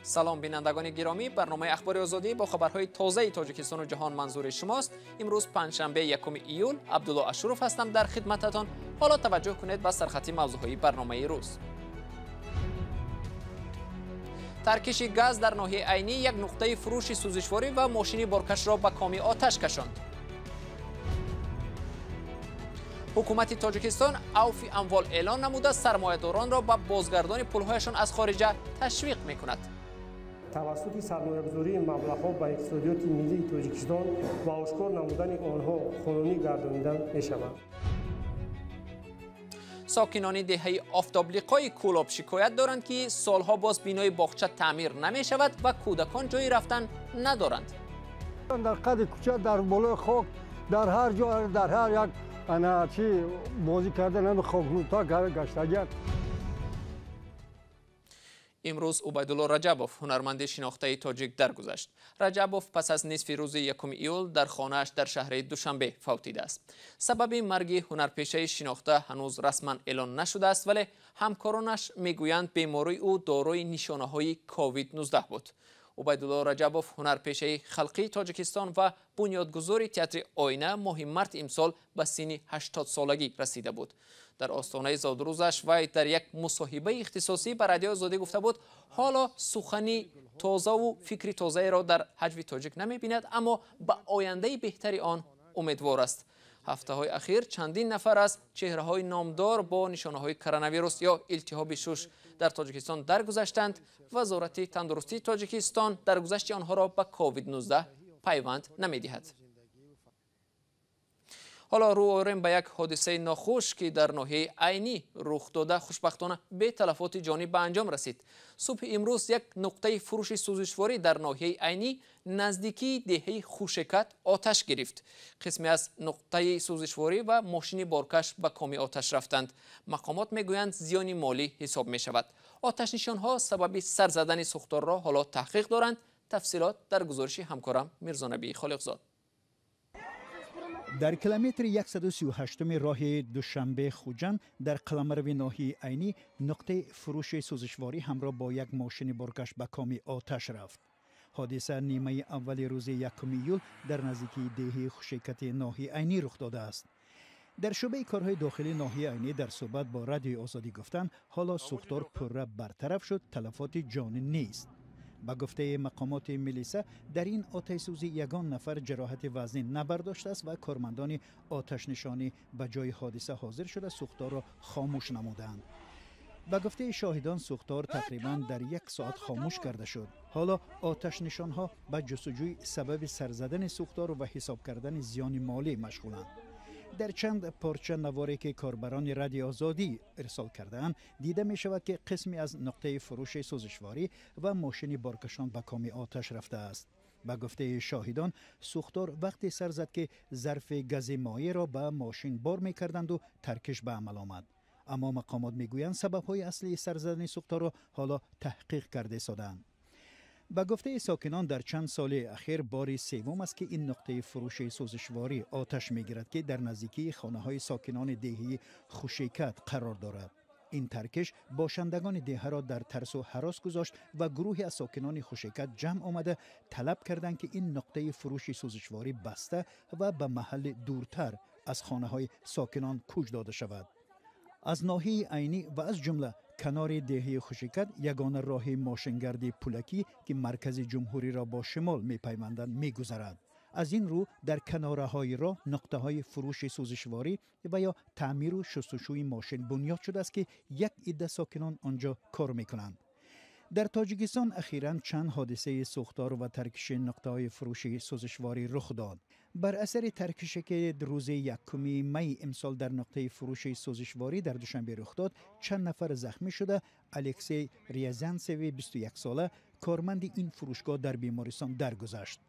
سلام بینندگان گرامی، برنامه اخبار آزادی با خبرهای تازه تاجیکستان و جهان منظور شماست. امروز پنجشنبه 1 ایول، عبدالله اشرف هستم در خدمتتان. حالا توجه کنید به سرخط موضوعهای برنامه روز. ترکش گاز در ناحیه عینی یک نقطه فروش سوزشواری و ماشین بارکش را به کام آتش کشاند. حکومت تاجیکستان عفو اموال اعلان نموده سرمایه‌داران را به بازگردانی پولهایشان از خارج تشویق می‌کند. توسط سرمایه‌گذاری مبلغ‌ها به اقتصادیات ملی تاجیکستان و آشکار نمودن آنها قانونی گردانیده می‌شود. ساکنان دهه آفتابلیقای کولاب شکایت دارند که سالها باز بینای باغچه تعمیر نمی‌شود و کودکان جایی رفتن ندارند. در قد کوچه، در بالای خاک، در هر جا، در هر یک انا چی بازی کردن هم خاک‌نوتا گشتگی. امروز عبیدالله رجبوف هنرمند شناخته تاجیک درگذشت. رجبوف پس از نصف روز 1 ایول در خانه‌اش در شهر دوشنبه فوتیده است. سبب مرگ هنرپیشه شناخته هنوز رسما اعلان نشده است، ولی همکارانش میگویند بیماری او دارای نشانه‌های کووید 19 بود. عبیدالله رجبوف هنرپیشه خلقی تاجیکستان و بنیادگذار تئاتر آینه ماه مارت امسال به سن 80 سالگی رسیده بود. در آستانه زادروزش وی در یک مصاحبه اختصاصی به رادیو آزادی گفته بود حالا سخنی تازه و فکری تازه را در حجم تاجیک نمی‌بیند، اما به آینده بهتری آن امیدوار است. هفته‌های اخیر چندین نفر از چهره‌های نامدار با نشانه‌های کرونا ویروس یا التهاب شش در تاجیکستان درگذشتند. وزارت تندرستی تاجیکستان درگذشت آنها را به کووید 19 پیوند نمی‌دهد. حالا رو آوریم به یک حادثه ناخوش که در ناحیه عینی رخ داده خوشبختانه بی تلفات جانی به انجام رسید. صبح امروز یک نقطه فروش سوزشواری در ناحیه عینی نزدیکی دهه خوشکت آتش گرفت. قسمی از نقطه سوزشواری و ماشین بارکش به کام آتش رفتند. مقامات میگویند زیانی مالی حساب می شود. آتش نشانها سبب سر زدن سوختار را حالا تحقیق دارند. تفصیلات در گزارش همکارم میرزا نبی خالقزاد. در کیلومتر 138 راه دوشنبه خوجند در قلمرو ناحیه عینی نقطه فروش سوزشواری همراه با یک ماشین بارکش به کام آتش رفت. حادثه نیمه اول روز 1 ایول در نزدیکی دهه خوشکت ناحیه عینی رخ داده است. در شعبه کارهای داخلی ناحیه عینی در صحبت با رادیو آزادی گفتند حالا سوختار پره برطرف شد، تلفات جانی نیست. با گفته مقامات ملیسا در این آتش سوزی یگان نفر جراحت وزنی نبرداشته است و کارمندان آتش نشانی به جای حادثه حاضر شده سوختار را خاموش نمودند. با گفته شاهدان سوختار تقریبا در 1 ساعت خاموش کرده شد. حالا آتش نشانها به جستجوی سبب سرزدن سوختار و حساب کردن زیان مالی مشغولند. در چند پارچه نواری که کاربران رادیو آزادی ارسال کرده‌اند دیده می شود که قسمی از نقطه فروش سوزشواری و ماشین بارکشان به کام آتش رفته است. با گفته شاهدان سوختار وقتی سر زد که ظرف گاز مایع را به ماشین بار می کردند و ترکش به عمل آمد. اما مقامات می گویند سبب‌های اصلی سر زدن سوختار را حالا تحقیق کرده شده‌اند. با گفته ساکنان در چند سال اخیر بار سوم است که این نقطه فروش سوزشواری آتش می‌گیرد که در نزدیکی خانه‌های ساکنان دهه خوشیکت قرار دارد. این ترکش باشندگان دهه را در ترس و هراس گذاشت و گروهی از ساکنان خوشیکت جمع آمده طلب کردند که این نقطه فروش سوزشواری بسته و به محل دورتر از خانه‌های ساکنان کوچ داده شود. از ناحیه عینی و از جمله کنار دهه خوشیکت یگانه راه ماشینگرد پولکی که مرکز جمهوری را با شمال می‌پیوندد می‌گذرد. از این رو در کناره‌های راه نقطه‌های فروش سوزشواری و یا تعمیر و شستشوی ماشین بنیاد شده است که یک عده ساکنان آنجا کار می‌کنند. در تاجیکستان اخیراً چند حادثه سوختار و ترکش نقطه‌های فروش سوزشواری رخ داد. بر اثر ترکشی که روز 1 می امسال در نقطه فروش سوزشواری در دوشنبه رخ داد، چند نفر زخمی شده. الکسی ریازانسوی 21 ساله کارمند این فروشگاه در بیمارستان درگذشت.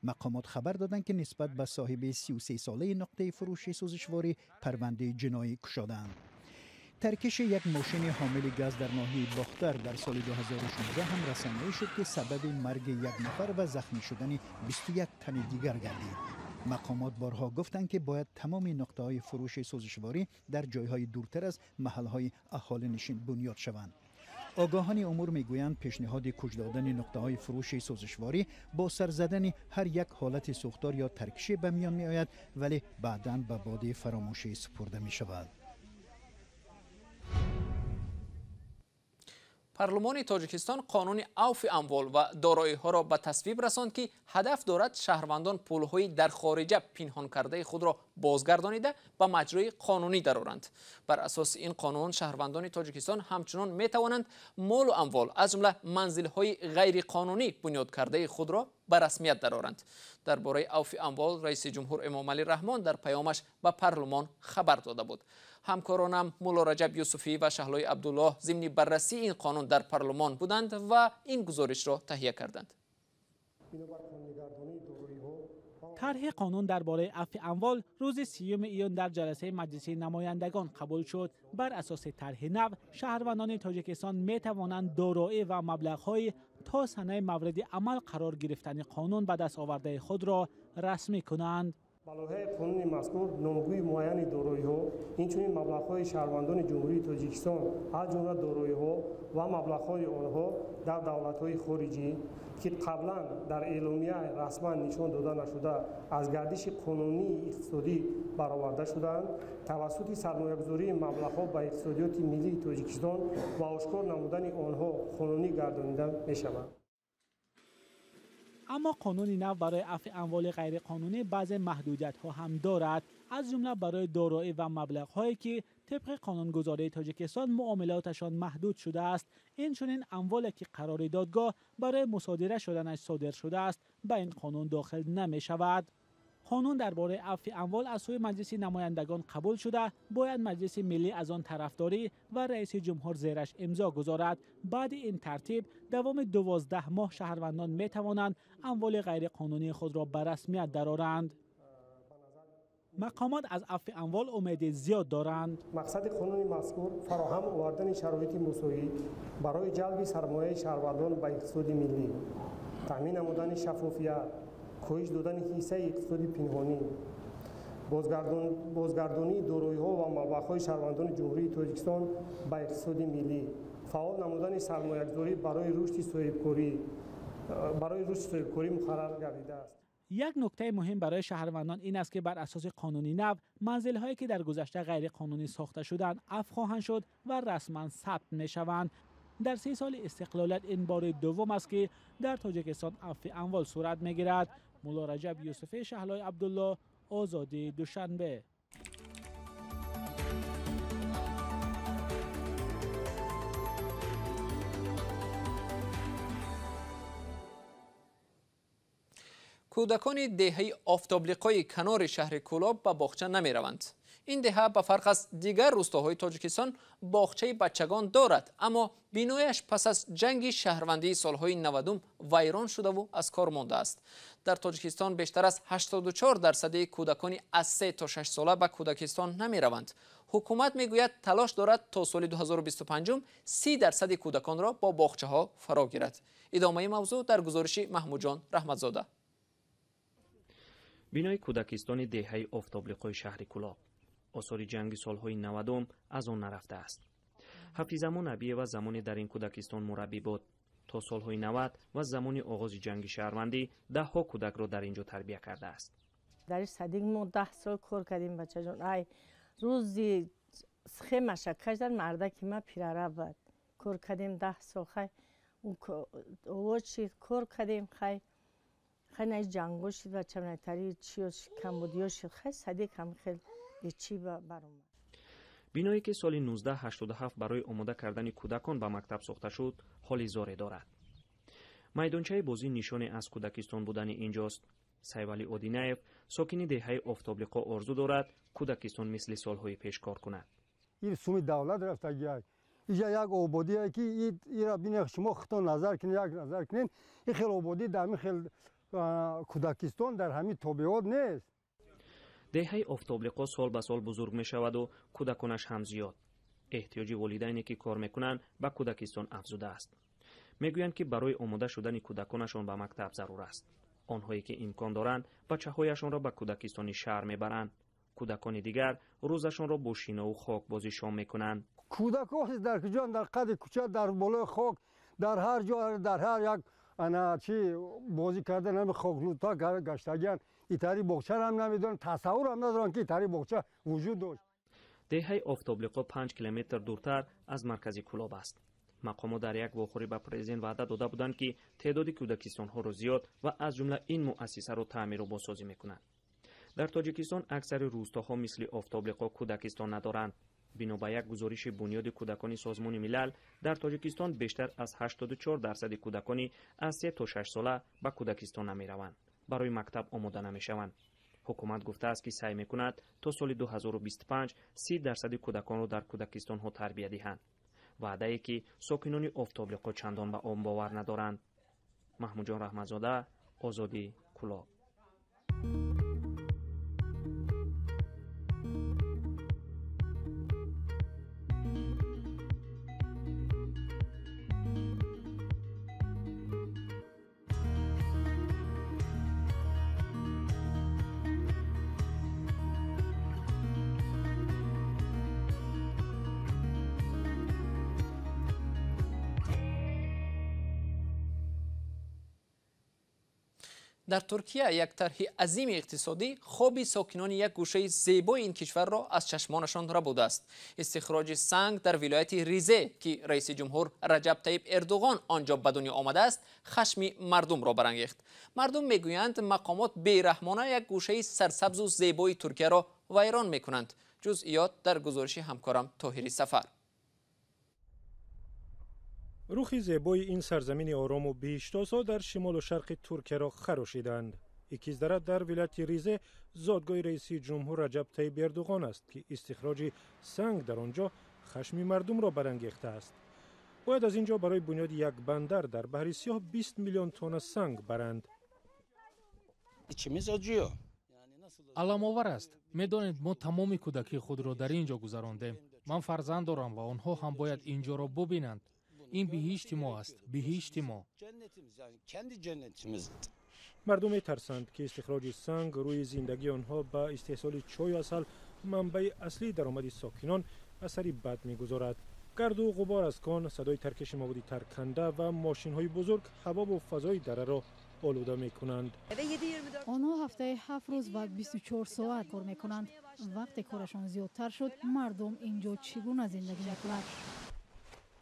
مقامات خبر دادند که نسبت به صاحب 33 ساله نقطه فروش سوزشواری پرونده جنایی گشاده‌اند. ترکش یک ماشین حامل گاز در ناحیه باختر در سال 2016 هم رسانه‌ای شد که سبب مرگ یک نفر و زخمی شدن 21 تن دیگر گردید. مقامات بارها گفتند که باید تمام نقطه‌های فروش سوزشواری در جایهای دورتر از محل‌های اهالی نشین بنیاد شوند. آگاهان امور میگویند پیشنهاد کوچ دادن نقطه‌های فروش سوزشواری با سر زدن هر یک حالت سوختار یا ترکشی به میان می آید، ولی بعداً به باد فراموشی سپرده می شود. پارلمان تاجیکستان قانون عفو اموال و دارایی‌ها را به تصویب رساند که هدف دارد شهروندان پول‌های در خارجه پنهان کرده خود را بازگردانیده به مجرای قانونی درآورند. بر اساس این قانون شهروندان تاجیکستان همچنان می‌توانند مال و اموال از جمله منزل‌های غیر قانونی بنیاد کرده خود را به رسمیت درآورند. درباره عفو اموال رئیس جمهور امام علی رحمان در پیامش به پارلمان خبر داده بود. همکارانم مولا رجب یوسفی و شهلای عبدالله ضمن بررسی این قانون در پارلمان بودند و این گزارش را تهیه کردند. طرح قانون درباره عفو اموال روز 30 ایون در جلسه مجلس نمایندگان قبول شد. بر اساس طرح نو شهروندان تاجیکستان می توانند دارایی و مبلغ‌های تا سنه مورد عمل قرار گرفتن قانون به دست آورده خود را رسمی کنند. با لایحه قانون مذکور نامگوی معین دارایی‌ها اینچنین مبلغ‌های شهروندان جمهوری تاجیکستان از جمله دارایی‌ها و مبلغ‌های آنها در دولت‌های خارجی که قبلا در اعلامیه رسما نشان داده نشده از گردش قانونی اقتصادی برآورده شدند توسط سرمایه‌گذاری مبلغ‌ها به اقتصادیات ملی تاجیکستان و آشکار نمودن آنها قانونی گردانیده می‌شوند. اما قانون نو برای عفو اموال غیرقانونی بعضی محدودیت‌ها هم دارد، از جمله برای دارایی و مبلغ‌هایی که طبق قانونگذاری تاجیکستان معاملاتشان محدود شده است. این چنین اموالی که قرار دادگاه برای مصادره شدنش صادر شده است به این قانون داخل نمی شود. قانون درباره عفو اموال از سوی مجلس نمایندگان قبول شده، باید مجلس ملی از آن طرفداری و رئیس جمهور زیرش امضا گذارد. بعد این ترتیب دوام 12 ماه شهروندان می توانند اموال غیر قانونی خود را به رسمیت درآورند. مقامات از عفو اموال امید زیاد دارند. مقصد قانون مذکور فراهم آوردن شرایط مساوی برای جلب سرمایه شهروندان به اقتصاد ملی، تامین نمودن شفافیت، کاهش دادن حصه اقتصادی پنهانی، بازگردانی دارایی‌ها و مبلغ‌های شهروندان جمهوری تاجیکستان به اقتصاد ملی، فعال نمودن سرمایه‌گذاری برای رشد صاحبکاری مقرر گردیده است. یک نکته مهم برای شهروندان این است که بر اساس قانونی نو منزل‌هایی که در گذشته غیر قانونی ساخته شدند عفو خواهند شد و رسما ثبت می‌شوند. در 3 سال استقلالت این بار دوم است که در تاجیکستان عفو اموال صورت می‌گیرد. مولا رجب یوسفی، شهلای عبدالله، آزادی دوشنبه. کودکان دهه آفتابلیقای کنار شهر کولاب به باغچه نمی روند. این دهه به فرق از دیگر روستاهای تاجیکستان باغچه بچگان دارد، اما بینایش پس از جنگ شهروندی سالهای 90 ویران شده و از کار مانده است. در تاجیکستان بیشتر از 84% کودکان از 3 تا 6 ساله به کودکستان نمی روند. حکومت می گوید تلاش دارد تا سال 2025 30% کودکان را با باغچه ها فرا گیرد. ادامه موضوع در گزارش محمود جان رحمتزاده. بینای کودکستان دهه آفتابلیقای شهر کولاب آثار جنگ سالهای 90 از آن نرفته است. حفیظمون نبیه و زمانی در این کودکستان مربی بود. تا سالهای 90 و زمان آغاز جنگ شهروندی 10 کودک را در اینجا تربیت کرده است. در صدیق ما 10 سال کار کردیم بچه جان. ای روزی سخه مشکش در مردک ما پیراره بود. کار کردیم 10 سال خی. اون چی کار کردیم خی. خیلی جنگو شد و چمنتری چی کمبودی شد. خیلی صدیق هم خیلی چی برام. بینایی که سال 1987 برای آماده کردن کودکان به مکتب ساخته شد، حالی زاره دارد. میدانچه بازی نشانی از کودکستان بودن اینجاست. سیوالی اودینایف ساکن دهه آفتابلیقا آرزو دارد کودکستان مثل سالهای پیش کار کند. این سوم دولت رفته گیاه. اینجا یک آبادی است که این را بین شما خودتان نظر کنید، یک نظر کنید. این خیلی آبادی در همین خیلی کودکستان در همین طبیعت نیست. دهه آفتابلیقا سال به سال بزرگ می شود و کودکانش هم زیاد. احتیاج والدینی که کار میکنند به کودکستان افزوده است. میگویند که برای آماده شدن کودکانشان به مکتب ضرور است. آنهایی که امکان دارند بچه‌هایشان را به کودکستان شهر میبرند. کودکان دیگر روزشان را با شنا و خاک بازی شام میکنند. کودک ها در کجا در قد کوچه در بالای خاک در هر جا در هر یک انا چی بازی کردن هم خاکلوتا گشتگان ایتاری باغچه هم نمیدونن تصور هم ندارن که ایتاری باغچه وجود داشت. деҳаи офтоблиқо 5 километр дуртар аз маркази Кулоб аст. мақомот дар як вохӯрӣ ба президент ваъда дода буданд ки теъдоди кӯдакистонҳоро зиёд ва аз ҷумла ин муассисаро таъмиру бозсозӣ мекунанд. дар тоҷикистон аксари рӯстаҳо мисли офтоблиқо кӯдакистон надоранд. бино ба як гузориши бунёди кӯдакони созмони милал дар тоҷикистон бештар аз 84% кӯдакони аз 3 то 6 сола ба кӯдакистон намераванд, барои мактаб омода намешаванд. ҳукумат гуфтааст ки саъй мекунад то соли 2025 30% кӯдаконро дар кӯдакистонҳо тарбия диҳанд. ваъдае ки сокинони офтоблиқо чандон ба он бовар надоранд. маҳмудҷон раҳматзода, озодӣ, Кулоб. در ترکیه یک طرح عظیم اقتصادی خوابی ساکنان یک گوشه زیبای این کشور را از چشمانشان ربوده است. استخراج سنگ در ولایت ریزه که رئیس جمهور رجب طیب اردوغان آنجا به دنیا آمده است، خشم مردم را برانگیخت. مردم میگویند مقامات بیرحمانه یک گوشه سرسبز و زیبای ترکیه را ویران میکنند. جزئیات در گزارش همکارم طاهری سفر. رخی زیبای این سرزمین آرام و بی‌اشتها در شمال و شرق ترکیه را خراشیدند. یکی‌درد در ولایت ریزه زادگاه رئیس جمهور رجب طیب اردوغان است که استخراج سنگ در آنجا خشم مردم را برانگیخته است. باید از اینجا برای بنیاد یک بندر در بحر سیاه 20 میلیون تن سنگ برند. аламовар аст. медонед мо тамоми кӯдакии худро дар ин ҷо гузарондем. ман фарзанд дорам ва онҳо ҳам бояд ин ҷоро бубинанд. ин биҳишти мо аст, биҳишти мо. مردم می‌ترسند که استخراج سنگ روی زندگی آنها با استحصال چای و عسل منبع اصلی درآمد ساکنان اثری بد می‌گذارد. گرد و غبار از کان، صدای ترکش مواد ترکنده و ماشین‌های بزرگ هوا و فضای دره را آلوده می‌کنند. آنها هفته 7 روز و 24 ساعت کار می‌کنند. وقتی کارشان زیادتر شد، مردم اینجا چگونه زندگی می‌کنند؟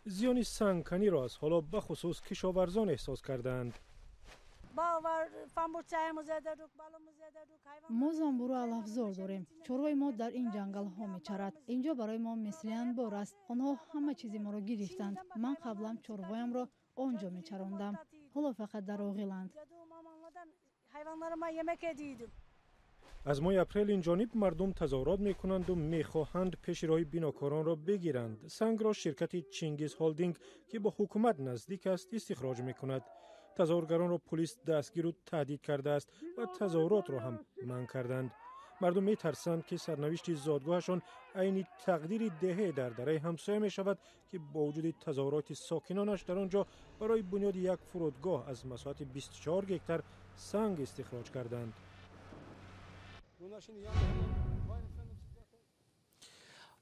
زیان سنگکنی را از حالا به خصوص کشاورزان احساس کردند. ما زنبور علفزار داریم. چرای ما در این جنگل ها میچرد. اینجا برای ما مثل انبار است. آنها همه چیزی ما را گرفتند. من قبلا چروایم را آنجا میچراندم. حالا فقط در آغیلند. از ماه اپریل این جانب مردم تظاهرات میکنند و میخواهند پیشروی بیناکاران را بگیرند. سنگ را شرکت چینگیز هولدینگ که با حکومت نزدیک است استخراج میکند. تظاهرگران را پلیس دستگیر و تهدید کرده است و تظاهرات را هم منع کردند. مردم میترسند که سرنوشت زادگاهشان عین تقدیر دهه در دره همسایه می شود که با وجود تظاهرات ساکنانش در آنجا برای بنیاد یک فرودگاه از مساحت 24 هکتار سنگ استخراج کردند.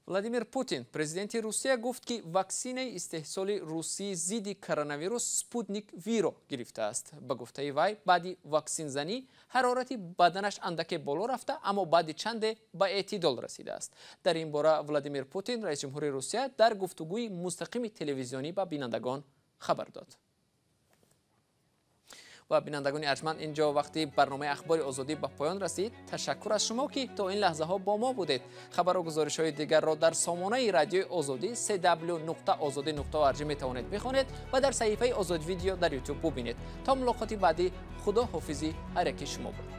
владимир путин президенти русия гуфт ки ваксинаи истеҳсоли русии зидди коронавирус спутник виро гирифтааст. ба гуфтаи вай баъди ваксинзанӣ ҳарорати баданаш андаке боло рафта, аммо баъди чанде ба эътидол расидааст. дар ин бора владимир путин раис ҷумҳури русия дар гуфтугӯи мустақими телевизионӣ ба бинандагон хабар дод. و بینندگان ارجمند، اینجا وقتی برنامه اخبار آزادی به پایان رسید. تشکر از شما که تا این لحظه ها با ما بودید. خبر و گزارش های دیگر را در سامانه رادیو آزادی www.azadi.org می توانید بخوانید و در صفحه آزاد ویدیو در یوتیوب ببینید. تا ملاقات بعدی، خدا حافظی هر یک شما بود.